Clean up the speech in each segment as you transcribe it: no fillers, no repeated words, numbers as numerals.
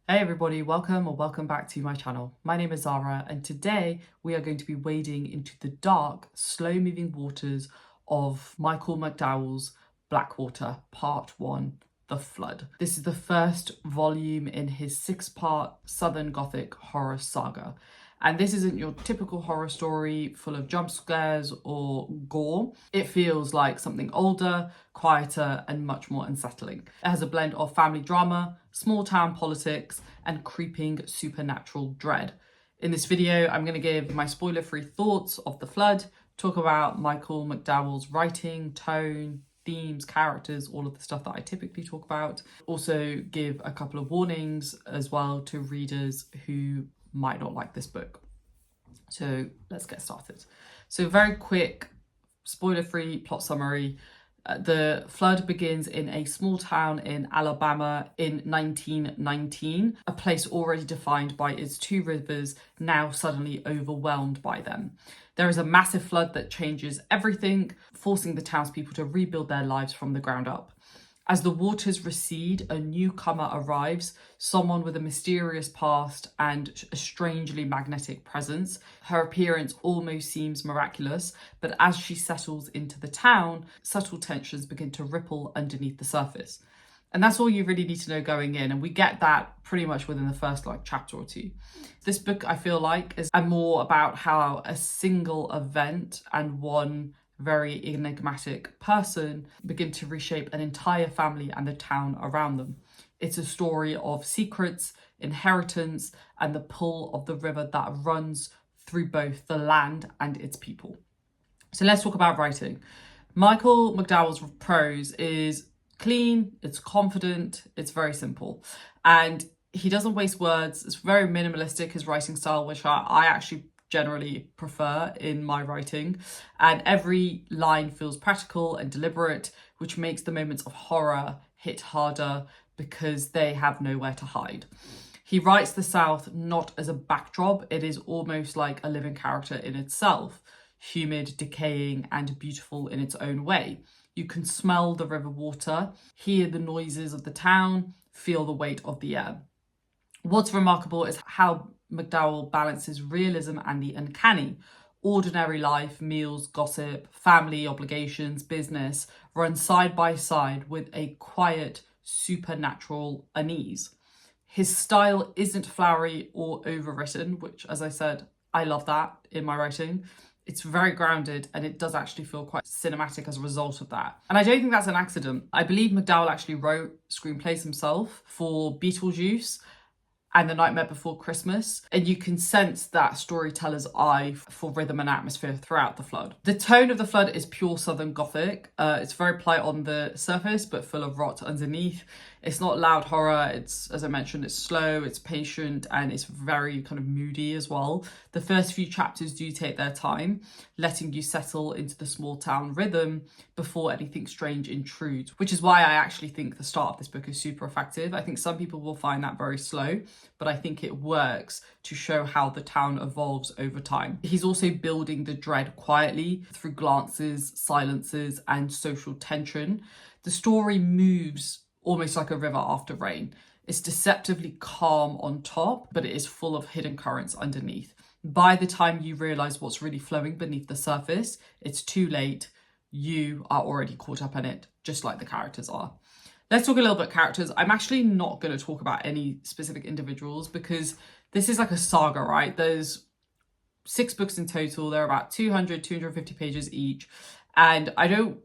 Hey everybody, welcome back to my channel. My name is Zara and today we are going to be wading into the dark, slow-moving waters of Michael McDowell's Blackwater, Part 1, The Flood. This is the first volume in his 6-part Southern Gothic horror saga. And this isn't your typical horror story full of jump scares or gore. It feels like something older, quieter, and much more unsettling. It has a blend of family drama, small town politics, and creeping supernatural dread. In this video, I'm going to give my spoiler-free thoughts of The Flood, talk about Michael McDowell's writing, tone, themes, characters, all of the stuff that I typically talk about. Also give a couple of warnings as well to readers who might not like this book. So let's get started. So very quick, spoiler-free plot summary. The flood begins in a small town in Alabama in 1919, a place already defined by its two rivers, now suddenly overwhelmed by them. There is a massive flood that changes everything, forcing the townspeople to rebuild their lives from the ground up. As the waters recede, a newcomer arrives, someone with a mysterious past and a strangely magnetic presence. Her appearance almost seems miraculous, but as she settles into the town, subtle tensions begin to ripple underneath the surface. And that's all you really need to know going in, and we get that pretty much within the first chapter or two. This book, I feel like, is more about how a single event and one very enigmatic person begin to reshape an entire family and the town around them. It's a story of secrets, inheritance, and the pull of the river that runs through both the land and its people. So let's talk about writing. Michael McDowell's prose is clean, it's confident, it's very simple. And he doesn't waste words. It's very minimalistic, his writing style, which I actually generally prefer in my writing, and every line feels practical and deliberate, which makes the moments of horror hit harder because they have nowhere to hide. He writes the South not as a backdrop, it is almost like a living character in itself, humid, decaying, and beautiful in its own way. You can smell the river water, hear the noises of the town, feel the weight of the air. What's remarkable is how McDowell balances realism and the uncanny. Ordinary life, meals, gossip, family obligations, business run side by side with a quiet, supernatural unease. His style isn't flowery or overwritten, which, as I said, I love that in my writing. It's very grounded and it does actually feel quite cinematic as a result of that. And I don't think that's an accident. I believe McDowell actually wrote screenplays himself for Beetlejuice and The Nightmare Before Christmas, and you can sense that storyteller's eye for rhythm and atmosphere throughout The Flood. The tone of The Flood is pure Southern Gothic. It's very polite on the surface, but full of rot underneath. It's not loud horror, it's, as I mentioned, it's slow, it's patient, and it's very kind of moody as well. The first few chapters do take their time, letting you settle into the small town rhythm before anything strange intrudes, which is why I actually think the start of this book is super effective. I think some people will find that very slow, but I think it works to show how the town evolves over time. He's also building the dread quietly through glances, silences, and social tension. The story moves almost like a river after rain. It's deceptively calm on top, but it is full of hidden currents underneath. By the time you realise what's really flowing beneath the surface, it's too late. You are already caught up in it, just like the characters are. Let's talk a little bit characters. I'm actually not going to talk about any specific individuals because this is like a saga, right? There's 6 books in total. They're about 250 pages each. And I don't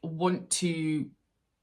want to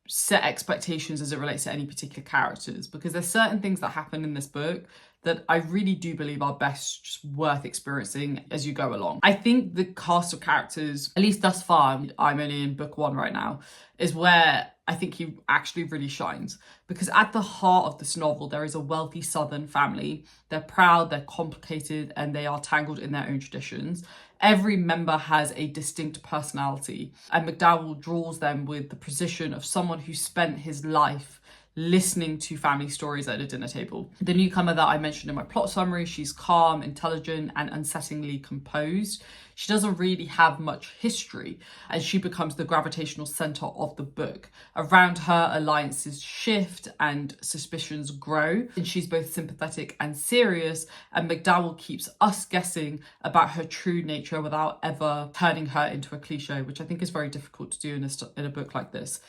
set expectations as it relates to any particular characters because there's certain things that happen in this book that I really do believe are best just worth experiencing as you go along. I think the cast of characters, at least thus far, I'm only in book 1 right now, is where I think he actually really shines. Because at the heart of this novel, there is a wealthy Southern family. They're proud, they're complicated, and they are tangled in their own traditions. Every member has a distinct personality, and McDowell draws them with the precision of someone who spent his life listening to family stories at a dinner table. The newcomer that I mentioned in my plot summary, she's calm, intelligent, and unsettlingly composed. She doesn't really have much history, and she becomes the gravitational center of the book. Around her, alliances shift and suspicions grow, and she's both sympathetic and serious, and McDowell keeps us guessing about her true nature without ever turning her into a cliche, which I think is very difficult to do in a book like this.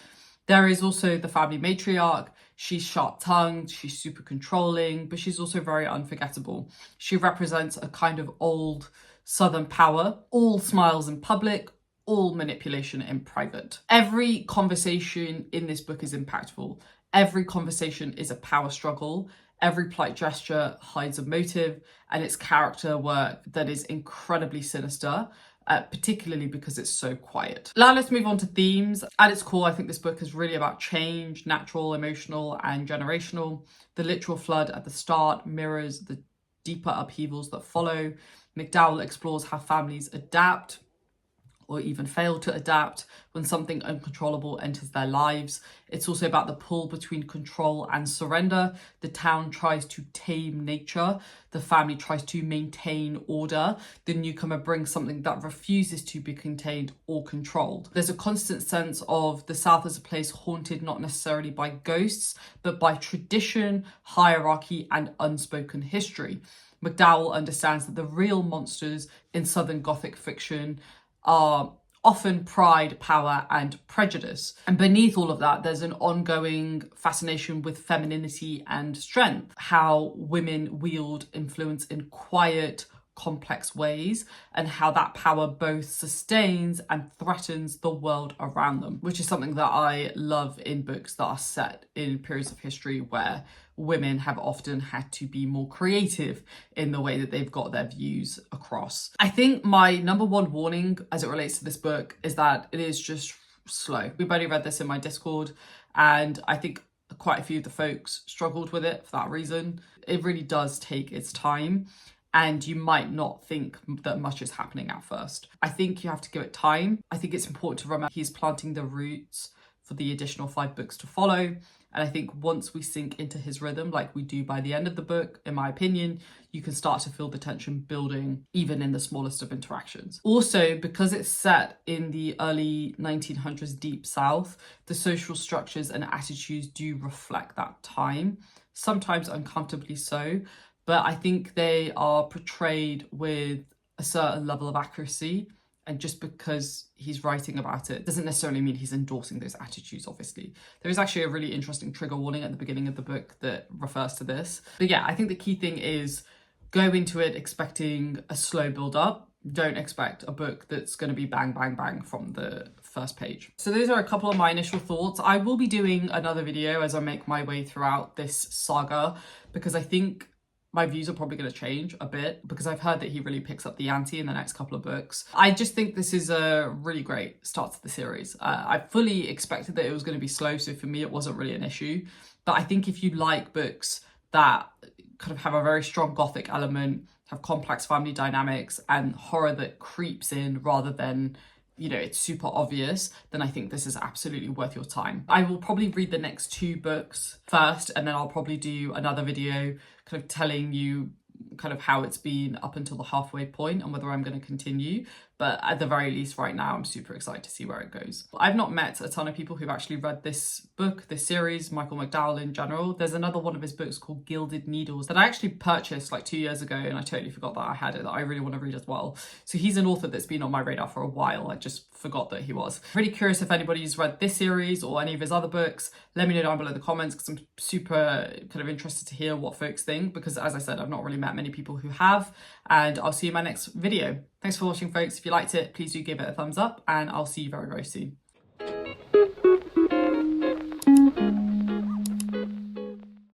There is also the family matriarch. She's sharp-tongued, she's super controlling, but she's also very unforgettable. She represents a kind of old Southern power, all smiles in public, all manipulation in private. Every conversation in this book is impactful. Every conversation is a power struggle. Every polite gesture hides a motive, and it's character work that is incredibly sinister. Particularly because it's so quiet. Now let's move on to themes. At its core, I think this book is really about change, natural, emotional, and generational. The literal flood at the start mirrors the deeper upheavals that follow. McDowell explores how families adapt or even fail to adapt when something uncontrollable enters their lives. It's also about the pull between control and surrender. The town tries to tame nature. The family tries to maintain order. The newcomer brings something that refuses to be contained or controlled. There's a constant sense of the South as a place haunted not necessarily by ghosts, but by tradition, hierarchy, and unspoken history. McDowell understands that the real monsters in Southern Gothic fiction are often pride, power, and prejudice. And beneath all of that, there's an ongoing fascination with femininity and strength, how women wield influence in quiet, complex ways, and how that power both sustains and threatens the world around them, which is something that I love in books that are set in periods of history where women have often had to be more creative in the way that they've got their views across. I think my number one warning as it relates to this book is that it is just slow. We've only read this in my Discord, and I think quite a few of the folks struggled with it for that reason. It really does take its time, and you might not think that much is happening at first. I think you have to give it time. I think it's important to remember he's planting the roots for the additional 5 books to follow. And I think once we sink into his rhythm, like we do by the end of the book, in my opinion, you can start to feel the tension building even in the smallest of interactions. Also, because it's set in the early 1900s Deep South, the social structures and attitudes do reflect that time, sometimes uncomfortably so, but I think they are portrayed with a certain level of accuracy. And just because he's writing about it doesn't necessarily mean he's endorsing those attitudes, obviously. There is actually a really interesting trigger warning at the beginning of the book that refers to this. But yeah, I think the key thing is go into it expecting a slow build up. Don't expect a book that's going to be bang, bang, bang from the first page. So those are a couple of my initial thoughts. I will be doing another video as I make my way throughout this saga, because I think my views are probably going to change a bit because I've heard that he really picks up the ante in the next couple of books. I just think this is a really great start to the series. I fully expected that it was going to be slow, so for me it wasn't really an issue. But I think if you like books that kind of have a very strong Gothic element, have complex family dynamics, and horror that creeps in rather than, you know, it's super obvious, then I think this is absolutely worth your time. I will probably read the next 2 books first, and then I'll probably do another video kind of telling you kind of how it's been up until the halfway point and whether I'm going to continue. But at the very least right now, I'm super excited to see where it goes. I've not met a ton of people who've actually read this book, this series, Michael McDowell in general. There's another one of his books called Gilded Needles that I actually purchased like 2 years ago, and I totally forgot that I had it, that I really want to read as well. So he's an author that's been on my radar for a while. I just forgot that he was. Really curious if anybody's read this series or any of his other books. Let me know down below in the comments, because I'm super kind of interested to hear what folks think, because as I said, I've not really met many people who have, and I'll see you in my next video. Thanks for watching, folks. If you liked it, please do give it a thumbs up, and I'll see you very, very soon.